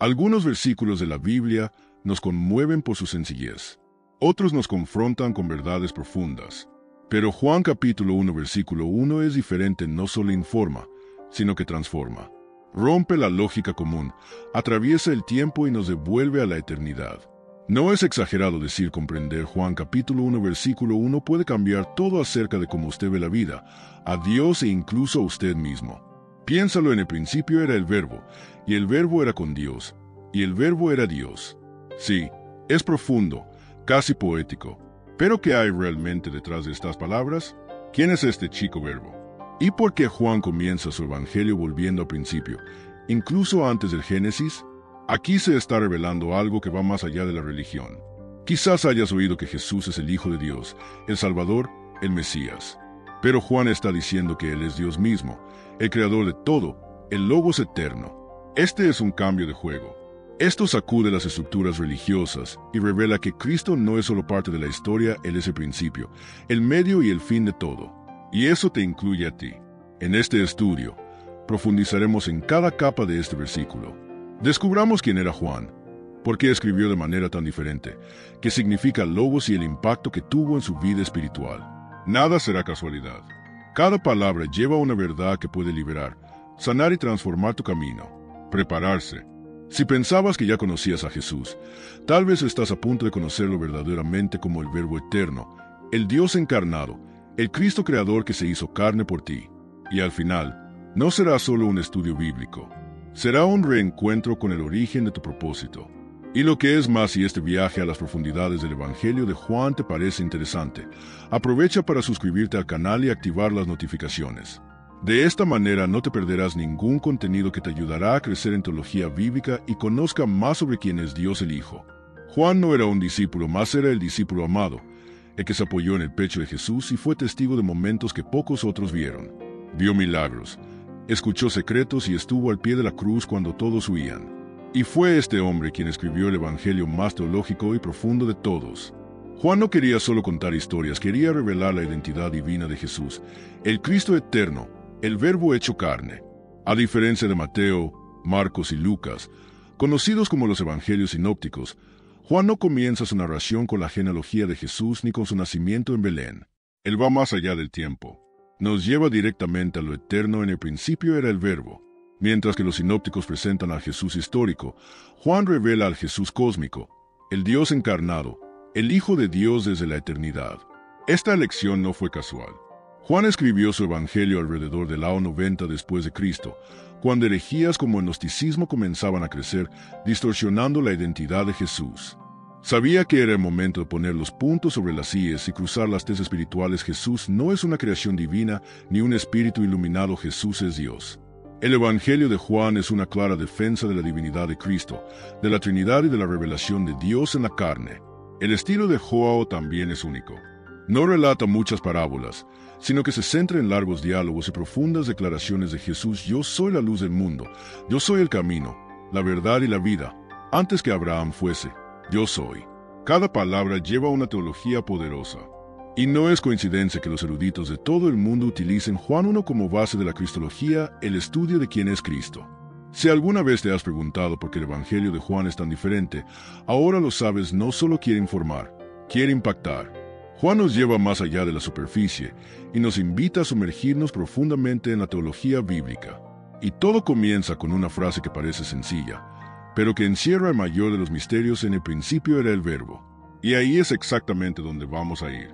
Algunos versículos de la Biblia nos conmueven por su sencillez. Otros nos confrontan con verdades profundas. Pero Juan capítulo 1 versículo 1 es diferente, no solo informa, sino que transforma. Rompe la lógica común, atraviesa el tiempo y nos devuelve a la eternidad. No es exagerado decir comprender Juan capítulo 1 versículo 1 puede cambiar todo acerca de cómo usted ve la vida, a Dios e incluso a usted mismo. Piénsalo, en el principio era el Verbo, y el Verbo era con Dios, y el Verbo era Dios. Sí, es profundo, casi poético. ¿Pero qué hay realmente detrás de estas palabras? ¿Quién es este chico Verbo? ¿Y por qué Juan comienza su evangelio volviendo al principio, incluso antes del Génesis? Aquí se está revelando algo que va más allá de la religión. Quizás hayas oído que Jesús es el Hijo de Dios, el Salvador, el Mesías. Pero Juan está diciendo que Él es Dios mismo, el creador de todo, el Logos eterno. Este es un cambio de juego. Esto sacude las estructuras religiosas y revela que Cristo no es solo parte de la historia, Él es el principio, el medio y el fin de todo. Y eso te incluye a ti. En este estudio, profundizaremos en cada capa de este versículo. Descubramos quién era Juan, por qué escribió de manera tan diferente, qué significa Logos y el impacto que tuvo en su vida espiritual. Nada será casualidad. Cada palabra lleva una verdad que puede liberar, sanar y transformar tu camino. Prepararse. Si pensabas que ya conocías a Jesús, tal vez estás a punto de conocerlo verdaderamente como el Verbo eterno, el Dios encarnado, el Cristo creador que se hizo carne por ti. Y al final, no será solo un estudio bíblico, será un reencuentro con el origen de tu propósito. Y lo que es más, si este viaje a las profundidades del Evangelio de Juan te parece interesante, aprovecha para suscribirte al canal y activar las notificaciones. De esta manera no te perderás ningún contenido que te ayudará a crecer en teología bíblica y conozca más sobre quién es Dios el Hijo. Juan no era un discípulo, más era el discípulo amado, el que se apoyó en el pecho de Jesús y fue testigo de momentos que pocos otros vieron. Vio milagros, escuchó secretos y estuvo al pie de la cruz cuando todos huían. Y fue este hombre quien escribió el evangelio más teológico y profundo de todos. Juan no quería solo contar historias, quería revelar la identidad divina de Jesús, el Cristo eterno, el Verbo hecho carne. A diferencia de Mateo, Marcos y Lucas, conocidos como los evangelios sinópticos, Juan no comienza su narración con la genealogía de Jesús ni con su nacimiento en Belén. Él va más allá del tiempo. Nos lleva directamente a lo eterno. En el principio era el Verbo. Mientras que los sinópticos presentan al Jesús histórico, Juan revela al Jesús cósmico, el Dios encarnado, el Hijo de Dios desde la eternidad. Esta elección no fue casual. Juan escribió su evangelio alrededor del año 90 después de Cristo, cuando herejías como el gnosticismo comenzaban a crecer, distorsionando la identidad de Jesús. Sabía que era el momento de poner los puntos sobre las íes y cruzar las tesis espirituales. Jesús no es una creación divina ni un espíritu iluminado, Jesús es Dios. El evangelio de Juan es una clara defensa de la divinidad de Cristo, de la Trinidad y de la revelación de Dios en la carne. El estilo de Juan también es único. No relata muchas parábolas, sino que se centra en largos diálogos y profundas declaraciones de Jesús. Yo soy la luz del mundo, yo soy el camino, la verdad y la vida. Antes que Abraham fuese, yo soy. Cada palabra lleva una teología poderosa. Y no es coincidencia que los eruditos de todo el mundo utilicen Juan 1 como base de la cristología, el estudio de quién es Cristo. Si alguna vez te has preguntado por qué el evangelio de Juan es tan diferente, ahora lo sabes. No solo quiere informar, quiere impactar. Juan nos lleva más allá de la superficie y nos invita a sumergirnos profundamente en la teología bíblica. Y todo comienza con una frase que parece sencilla, pero que encierra el mayor de los misterios. En el principio era el Verbo. Y ahí es exactamente donde vamos a ir.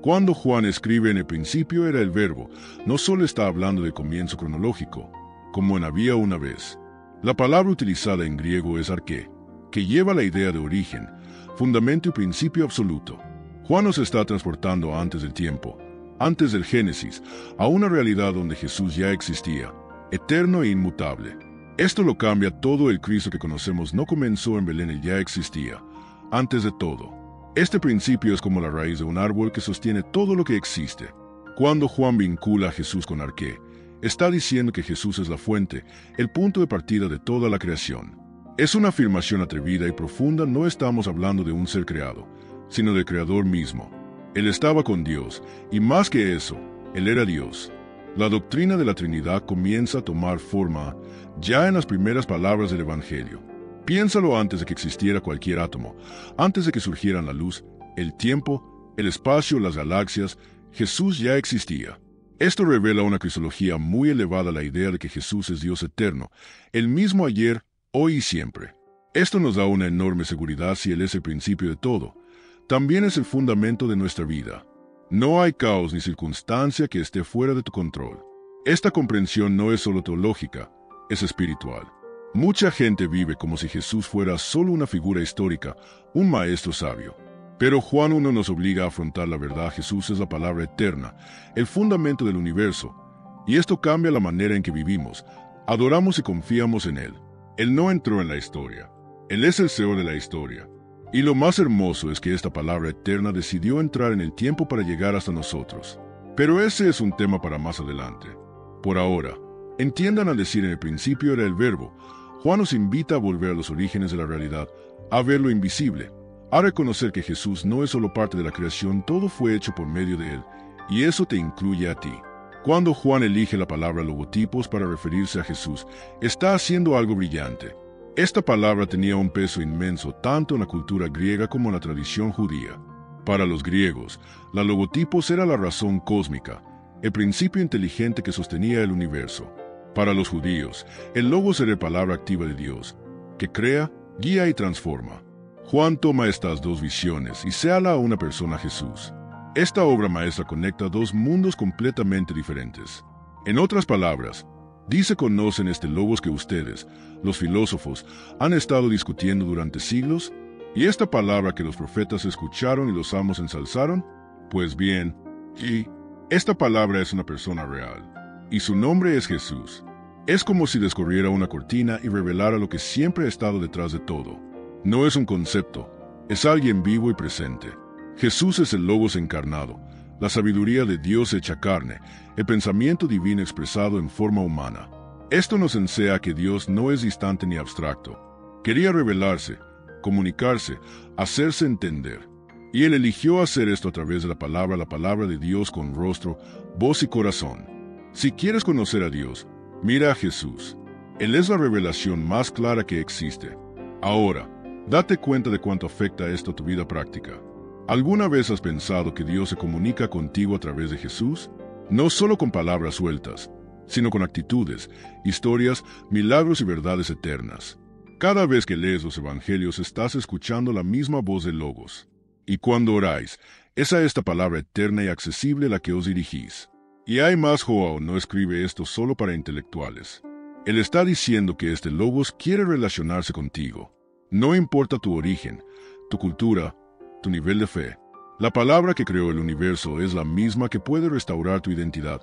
Cuando Juan escribe en el principio era el Verbo, no solo está hablando del comienzo cronológico, como en había una vez. La palabra utilizada en griego es arqué, que lleva la idea de origen, fundamento y principio absoluto. Juan nos está transportando antes del tiempo, antes del Génesis, a una realidad donde Jesús ya existía, eterno e inmutable. Esto lo cambia todo. El Cristo que conocemos no comenzó en Belén, él ya existía, antes de todo. Este principio es como la raíz de un árbol que sostiene todo lo que existe. Cuando Juan vincula a Jesús con arqué, está diciendo que Jesús es la fuente, el punto de partida de toda la creación. Es una afirmación atrevida y profunda. No estamos hablando de un ser creado, sino del Creador mismo. Él estaba con Dios, y más que eso, Él era Dios. La doctrina de la Trinidad comienza a tomar forma ya en las primeras palabras del Evangelio. Piénsalo antes de que existiera cualquier átomo, antes de que surgieran la luz, el tiempo, el espacio, las galaxias. Jesús ya existía. Esto revela una cristología muy elevada, la idea de que Jesús es Dios eterno, el mismo ayer, hoy y siempre. Esto nos da una enorme seguridad si Él es el principio de todo. También es el fundamento de nuestra vida. No hay caos ni circunstancia que esté fuera de tu control. Esta comprensión no es solo teológica, es espiritual. Mucha gente vive como si Jesús fuera solo una figura histórica, un maestro sabio. Pero Juan 1 nos obliga a afrontar la verdad. Jesús es la palabra eterna, el fundamento del universo, y esto cambia la manera en que vivimos, adoramos y confiamos en Él. Él no entró en la historia. Él es el Señor de la historia. Y lo más hermoso es que esta palabra eterna decidió entrar en el tiempo para llegar hasta nosotros. Pero ese es un tema para más adelante. Por ahora, entiendan al decir en el principio era el Verbo. Juan nos invita a volver a los orígenes de la realidad, a ver lo invisible, a reconocer que Jesús no es solo parte de la creación, todo fue hecho por medio de Él, y eso te incluye a ti. Cuando Juan elige la palabra logotipos para referirse a Jesús, está haciendo algo brillante. Esta palabra tenía un peso inmenso tanto en la cultura griega como en la tradición judía. Para los griegos, la logotipos era la razón cósmica, el principio inteligente que sostenía el universo. Para los judíos, el logos era la palabra activa de Dios, que crea, guía y transforma. Juan toma estas dos visiones y seala a una persona, Jesús. Esta obra maestra conecta dos mundos completamente diferentes. En otras palabras, dice: conocen este logos que ustedes, los filósofos, han estado discutiendo durante siglos, y esta palabra que los profetas escucharon y los salmos ensalzaron. Pues bien, esta palabra es una persona real, y su nombre es Jesús. Es como si descorriera una cortina y revelara lo que siempre ha estado detrás de todo. No es un concepto, es alguien vivo y presente. Jesús es el Logos encarnado, la sabiduría de Dios hecha carne, el pensamiento divino expresado en forma humana. Esto nos enseña que Dios no es distante ni abstracto. Quería revelarse, comunicarse, hacerse entender. Y Él eligió hacer esto a través de la palabra de Dios con rostro, voz y corazón. Si quieres conocer a Dios, mira a Jesús. Él es la revelación más clara que existe. Ahora, date cuenta de cuánto afecta esto a tu vida práctica. ¿Alguna vez has pensado que Dios se comunica contigo a través de Jesús? No solo con palabras sueltas, sino con actitudes, historias, milagros y verdades eternas. Cada vez que lees los evangelios estás escuchando la misma voz del Logos. Y cuando oráis, es a esta palabra eterna y accesible la que os dirigís. Y hay más. João no escribe esto solo para intelectuales. Él está diciendo que este Logos quiere relacionarse contigo. No importa tu origen, tu cultura, tu nivel de fe. La palabra que creó el universo es la misma que puede restaurar tu identidad,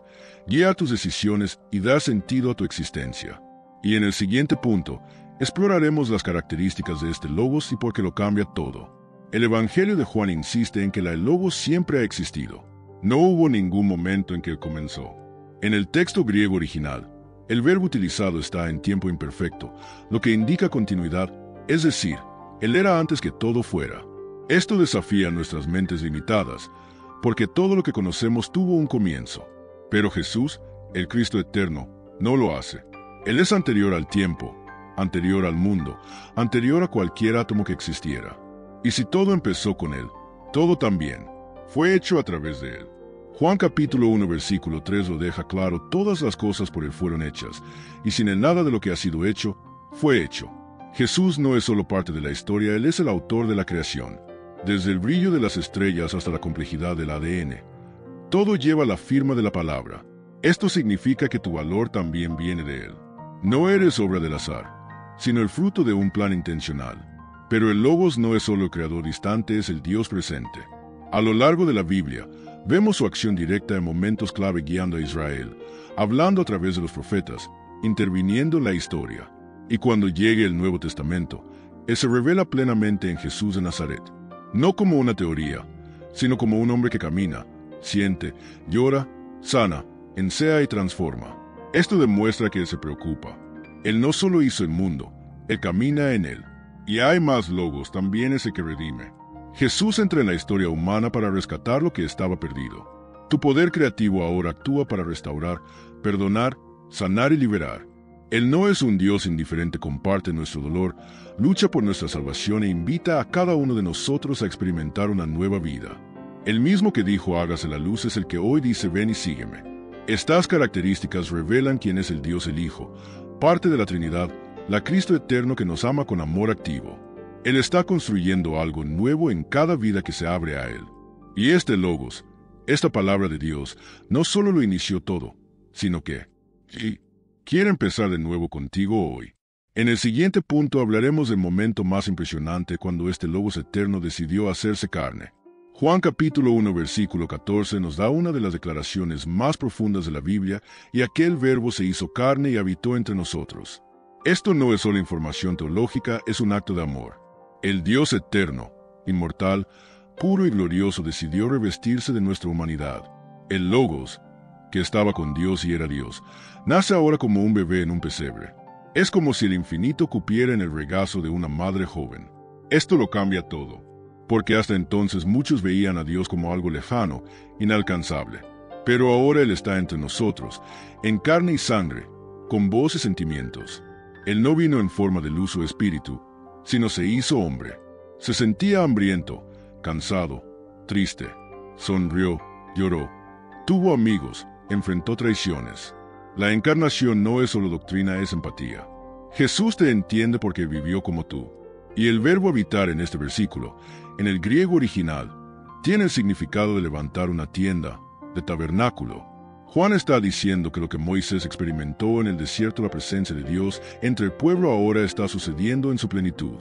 guiar tus decisiones y dar sentido a tu existencia. Y en el siguiente punto, exploraremos las características de este Logos y por qué lo cambia todo. El Evangelio de Juan insiste en que el Logos siempre ha existido. No hubo ningún momento en que comenzó. En el texto griego original, el verbo utilizado está en tiempo imperfecto, lo que indica continuidad, es decir, Él era antes que todo fuera. Esto desafía nuestras mentes limitadas, porque todo lo que conocemos tuvo un comienzo. Pero Jesús, el Cristo eterno, no lo hace. Él es anterior al tiempo, anterior al mundo, anterior a cualquier átomo que existiera. Y si todo empezó con Él, todo también fue hecho a través de Él. Juan capítulo 1 versículo 3 lo deja claro: todas las cosas por Él fueron hechas, y sin Él nada de lo que ha sido hecho, fue hecho. Jesús no es solo parte de la historia, Él es el autor de la creación. Desde el brillo de las estrellas hasta la complejidad del ADN, todo lleva la firma de la palabra. Esto significa que tu valor también viene de Él. No eres obra del azar, sino el fruto de un plan intencional. Pero el Logos no es solo el creador distante, es el Dios presente. A lo largo de la Biblia, vemos su acción directa en momentos clave guiando a Israel, hablando a través de los profetas, interviniendo en la historia. Y cuando llegue el Nuevo Testamento, Él se revela plenamente en Jesús de Nazaret. No como una teoría, sino como un hombre que camina, siente, llora, sana, ensea y transforma. Esto demuestra que Él se preocupa. Él no solo hizo el mundo, Él camina en él. Y hay más. Logos también es el que redime. Jesús entra en la historia humana para rescatar lo que estaba perdido. Tu poder creativo ahora actúa para restaurar, perdonar, sanar y liberar. Él no es un Dios indiferente, comparte nuestro dolor, lucha por nuestra salvación e invita a cada uno de nosotros a experimentar una nueva vida. El mismo que dijo hágase la luz es el que hoy dice ven y sígueme. Estas características revelan quién es el Dios el Hijo, parte de la Trinidad, la Cristo eterno que nos ama con amor activo. Él está construyendo algo nuevo en cada vida que se abre a Él. Y este Logos, esta palabra de Dios, no solo lo inició todo, sino que quiere empezar de nuevo contigo hoy. En el siguiente punto hablaremos del momento más impresionante cuando este Logos eterno decidió hacerse carne. Juan capítulo 1 versículo 14 nos da una de las declaraciones más profundas de la Biblia, y aquel verbo se hizo carne y habitó entre nosotros. Esto no es solo información teológica, es un acto de amor. El Dios eterno, inmortal, puro y glorioso decidió revestirse de nuestra humanidad. El Logos, que estaba con Dios y era Dios, nace ahora como un bebé en un pesebre. Es como si el infinito cupiera en el regazo de una madre joven. Esto lo cambia todo, porque hasta entonces muchos veían a Dios como algo lejano, inalcanzable. Pero ahora Él está entre nosotros, en carne y sangre, con voz y sentimientos. Él no vino en forma de luz o espíritu, sino se hizo hombre. Se sentía hambriento, cansado, triste, sonrió, lloró, tuvo amigos, enfrentó traiciones. La encarnación no es solo doctrina, es empatía. Jesús te entiende porque vivió como tú. Y el verbo habitar en este versículo, en el griego original, tiene el significado de levantar una tienda, de tabernáculo. Juan está diciendo que lo que Moisés experimentó en el desierto, la presencia de Dios entre el pueblo, ahora está sucediendo en su plenitud.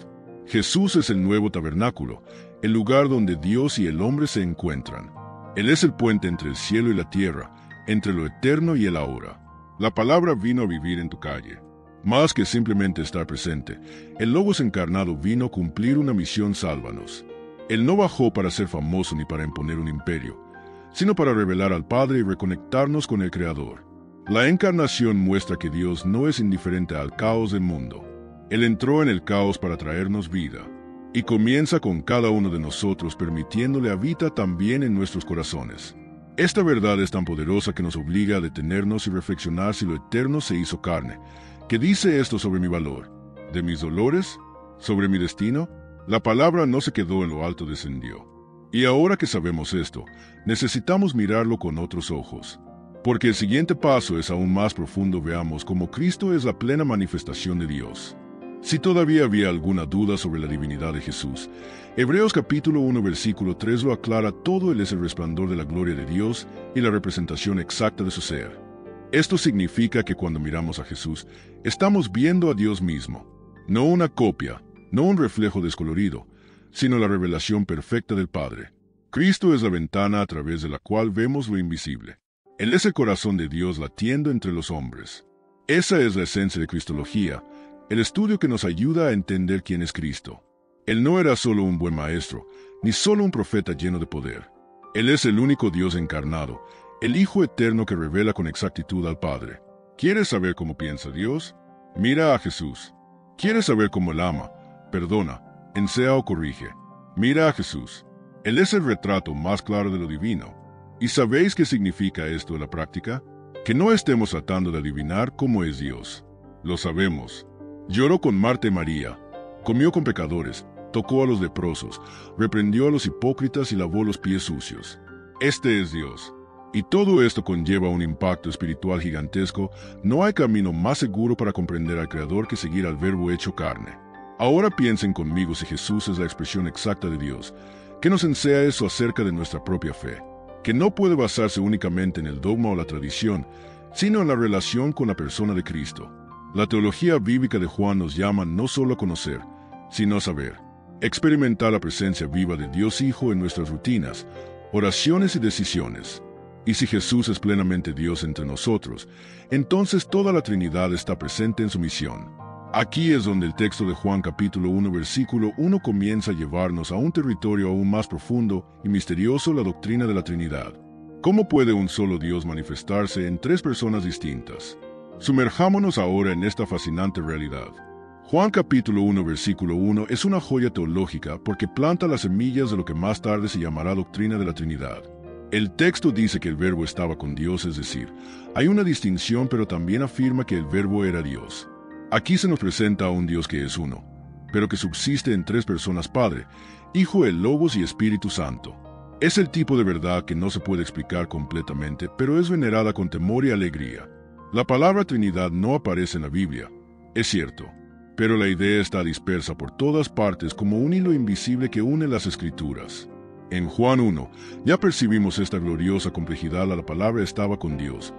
Jesús es el nuevo tabernáculo, el lugar donde Dios y el hombre se encuentran. Él es el puente entre el cielo y la tierra, entre lo eterno y el ahora. La palabra vino a vivir en tu calle. Más que simplemente estar presente, el Logos encarnado vino a cumplir una misión: sálvanos. Él no bajó para ser famoso ni para imponer un imperio, sino para revelar al Padre y reconectarnos con el Creador. La encarnación muestra que Dios no es indiferente al caos del mundo. Él entró en el caos para traernos vida, y comienza con cada uno de nosotros, permitiéndole habita también en nuestros corazones. Esta verdad es tan poderosa que nos obliga a detenernos y reflexionar si lo eterno se hizo carne. ¿Qué dice esto sobre mi valor? ¿De mis dolores? ¿Sobre mi destino? La palabra no se quedó en lo alto, descendió. Y ahora que sabemos esto, necesitamos mirarlo con otros ojos. Porque el siguiente paso es aún más profundo. Veamos cómo Cristo es la plena manifestación de Dios. Si todavía había alguna duda sobre la divinidad de Jesús, Hebreos capítulo 1 versículo 3 lo aclara todo. Él es el resplandor de la gloria de Dios y la representación exacta de su ser. Esto significa que cuando miramos a Jesús, estamos viendo a Dios mismo, no una copia, no un reflejo descolorido, sino la revelación perfecta del Padre. Cristo es la ventana a través de la cual vemos lo invisible. Él es el corazón de Dios latiendo entre los hombres. Esa es la esencia de Cristología, el estudio que nos ayuda a entender quién es Cristo. Él no era solo un buen maestro, ni solo un profeta lleno de poder. Él es el único Dios encarnado, el Hijo eterno que revela con exactitud al Padre. ¿Quieres saber cómo piensa Dios? Mira a Jesús. ¿Quieres saber cómo Él ama, perdona, ensea o corrige? Mira a Jesús. Él es el retrato más claro de lo divino. ¿Y sabéis qué significa esto en la práctica? Que no estemos tratando de adivinar cómo es Dios. Lo sabemos. Lloró con Marta y María, comió con pecadores, tocó a los leprosos, reprendió a los hipócritas y lavó los pies sucios. Este es Dios. Y todo esto conlleva un impacto espiritual gigantesco. No hay camino más seguro para comprender al Creador que seguir al Verbo hecho carne. Ahora piensen conmigo si Jesús es la expresión exacta de Dios. ¿Qué nos enseña eso acerca de nuestra propia fe? Que no puede basarse únicamente en el dogma o la tradición, sino en la relación con la persona de Cristo. La teología bíblica de Juan nos llama no solo a conocer, sino a saber. Experimentar la presencia viva de Dios Hijo en nuestras rutinas, oraciones y decisiones. Y si Jesús es plenamente Dios entre nosotros, entonces toda la Trinidad está presente en su misión. Aquí es donde el texto de Juan capítulo 1 versículo 1 comienza a llevarnos a un territorio aún más profundo y misterioso: la doctrina de la Trinidad. ¿Cómo puede un solo Dios manifestarse en tres personas distintas? Sumerjámonos ahora en esta fascinante realidad. Juan capítulo 1 versículo 1 es una joya teológica porque planta las semillas de lo que más tarde se llamará doctrina de la Trinidad. El texto dice que el verbo estaba con Dios, es decir, hay una distinción, pero también afirma que el verbo era Dios. Aquí se nos presenta a un Dios que es uno, pero que subsiste en tres personas: Padre, Hijo, el Logos y Espíritu Santo. Es el tipo de verdad que no se puede explicar completamente, pero es venerada con temor y alegría. La palabra Trinidad no aparece en la Biblia, es cierto, pero la idea está dispersa por todas partes como un hilo invisible que une las Escrituras. En Juan 1 ya percibimos esta gloriosa complejidad. La palabra estaba con Dios,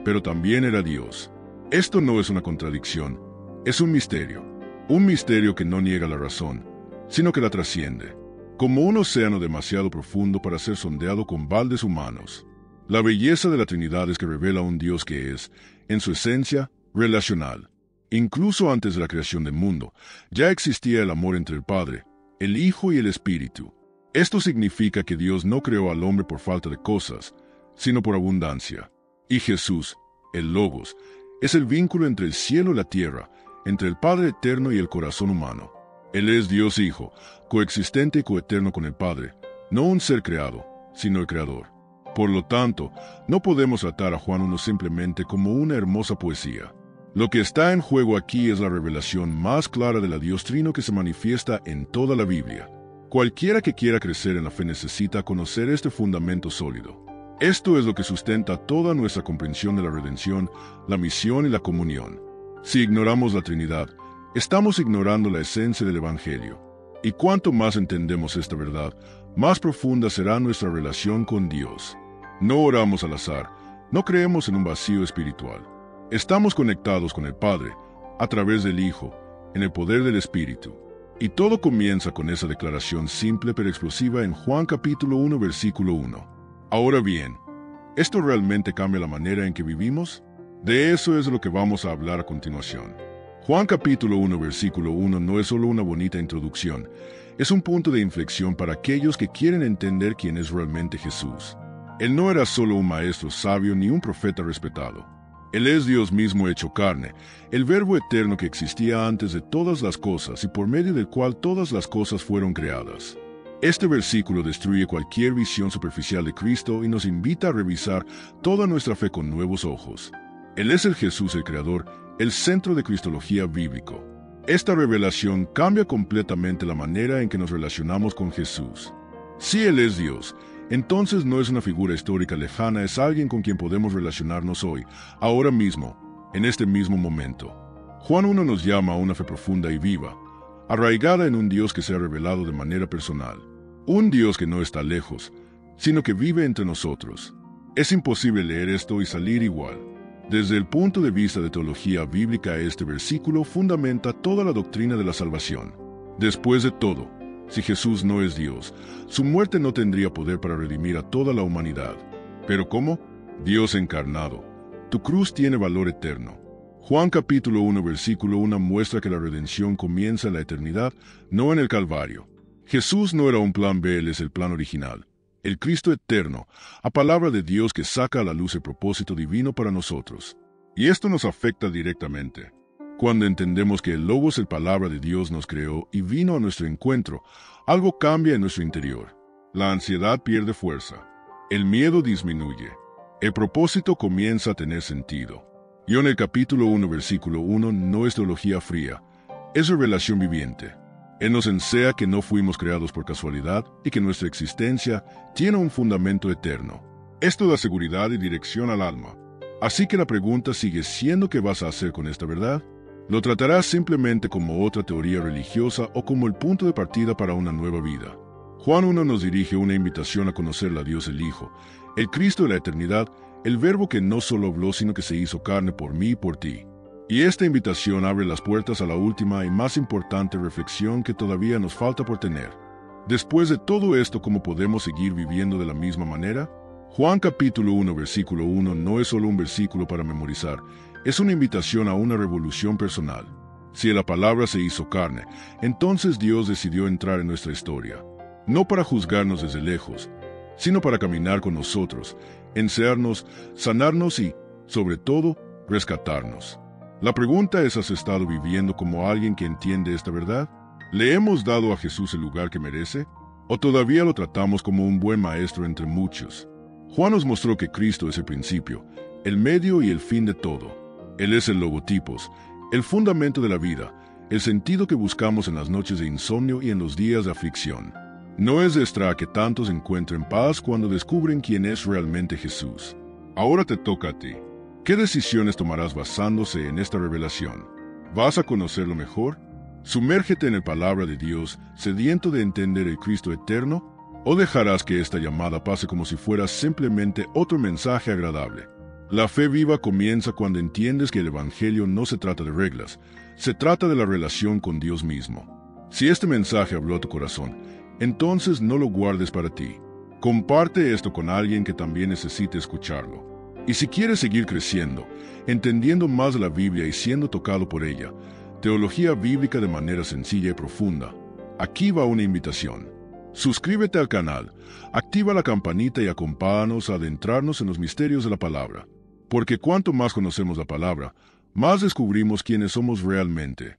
pero también era Dios. Esto no es una contradicción, es un misterio que no niega la razón, sino que la trasciende, como un océano demasiado profundo para ser sondeado con baldes humanos. La belleza de la Trinidad es que revela un Dios que es, en su esencia, relacional. Incluso antes de la creación del mundo, ya existía el amor entre el Padre, el Hijo y el Espíritu. Esto significa que Dios no creó al hombre por falta de cosas, sino por abundancia. Y Jesús, el Logos, es el vínculo entre el cielo y la tierra, entre el Padre eterno y el corazón humano. Él es Dios Hijo, coexistente y coeterno con el Padre, no un ser creado, sino el Creador. Por lo tanto, no podemos tratar a Juan 1 simplemente como una hermosa poesía. Lo que está en juego aquí es la revelación más clara de la Dios Trino que se manifiesta en toda la Biblia. Cualquiera que quiera crecer en la fe necesita conocer este fundamento sólido. Esto es lo que sustenta toda nuestra comprensión de la redención, la misión y la comunión. Si ignoramos la Trinidad, estamos ignorando la esencia del Evangelio. Y cuanto más entendemos esta verdad, más profunda será nuestra relación con Dios. No oramos al azar, no creemos en un vacío espiritual. Estamos conectados con el Padre, a través del Hijo, en el poder del Espíritu. Y todo comienza con esa declaración simple pero explosiva en Juan capítulo 1, versículo 1. Ahora bien, ¿esto realmente cambia la manera en que vivimos? De eso es lo que vamos a hablar a continuación. Juan capítulo 1, versículo 1 no es solo una bonita introducción, es un punto de inflexión para aquellos que quieren entender quién es realmente Jesús. Él no era solo un maestro sabio ni un profeta respetado. Él es Dios mismo hecho carne, el Verbo eterno que existía antes de todas las cosas y por medio del cual todas las cosas fueron creadas. Este versículo destruye cualquier visión superficial de Cristo y nos invita a revisar toda nuestra fe con nuevos ojos. Él es el Jesús el Creador, el centro de cristología bíblico. Esta revelación cambia completamente la manera en que nos relacionamos con Jesús. Si Él es Dios, entonces no es una figura histórica lejana, es alguien con quien podemos relacionarnos hoy, ahora mismo, en este mismo momento. Juan 1 nos llama a una fe profunda y viva, arraigada en un Dios que se ha revelado de manera personal. Un Dios que no está lejos, sino que vive entre nosotros. Es imposible leer esto y salir igual. Desde el punto de vista de teología bíblica, este versículo fundamenta toda la doctrina de la salvación. Después de todo, si Jesús no es Dios, su muerte no tendría poder para redimir a toda la humanidad. ¿Pero cómo? Dios encarnado. Tu cruz tiene valor eterno. Juan capítulo 1 versículo 1 muestra que la redención comienza en la eternidad, no en el Calvario. Jesús no era un plan B, Él es el plan original. El Cristo eterno, a palabra de Dios que saca a la luz el propósito divino para nosotros. Y esto nos afecta directamente. Cuando entendemos que el Logos, el palabra de Dios, nos creó y vino a nuestro encuentro, algo cambia en nuestro interior. La ansiedad pierde fuerza. El miedo disminuye. El propósito comienza a tener sentido. Y en el capítulo 1, versículo 1, no es teología fría, es revelación viviente. Él nos enseña que no fuimos creados por casualidad y que nuestra existencia tiene un fundamento eterno. Esto da seguridad y dirección al alma. Así que la pregunta sigue siendo: ¿qué vas a hacer con esta verdad? ¿Lo tratarás simplemente como otra teoría religiosa o como el punto de partida para una nueva vida? Juan 1 nos dirige una invitación a conocer a Dios el Hijo, el Cristo de la eternidad, el Verbo que no solo habló sino que se hizo carne por mí y por ti. Y esta invitación abre las puertas a la última y más importante reflexión que todavía nos falta por tener. Después de todo esto, ¿cómo podemos seguir viviendo de la misma manera? Juan capítulo 1 versículo 1 no es solo un versículo para memorizar, es una invitación a una revolución personal. Si la palabra se hizo carne, entonces Dios decidió entrar en nuestra historia, no para juzgarnos desde lejos, sino para caminar con nosotros, enseñarnos, sanarnos y, sobre todo, rescatarnos. La pregunta es: ¿has estado viviendo como alguien que entiende esta verdad? ¿Le hemos dado a Jesús el lugar que merece? ¿O todavía lo tratamos como un buen maestro entre muchos? Juan nos mostró que Cristo es el principio, el medio y el fin de todo. Él es el logotipos, el fundamento de la vida, el sentido que buscamos en las noches de insomnio y en los días de aflicción. No es de extrañar que tantos encuentren paz cuando descubren quién es realmente Jesús. Ahora te toca a ti. ¿Qué decisiones tomarás basándose en esta revelación? ¿Vas a conocerlo mejor? ¿Sumérgete en la palabra de Dios, sediento de entender el Cristo eterno? ¿O dejarás que esta llamada pase como si fuera simplemente otro mensaje agradable? La fe viva comienza cuando entiendes que el Evangelio no se trata de reglas, se trata de la relación con Dios mismo. Si este mensaje habló a tu corazón, entonces no lo guardes para ti. Comparte esto con alguien que también necesite escucharlo. Y si quieres seguir creciendo, entendiendo más de la Biblia y siendo tocado por ella, teología bíblica de manera sencilla y profunda, aquí va una invitación. Suscríbete al canal, activa la campanita y acompáñanos a adentrarnos en los misterios de la palabra. Porque cuanto más conocemos la palabra, más descubrimos quiénes somos realmente.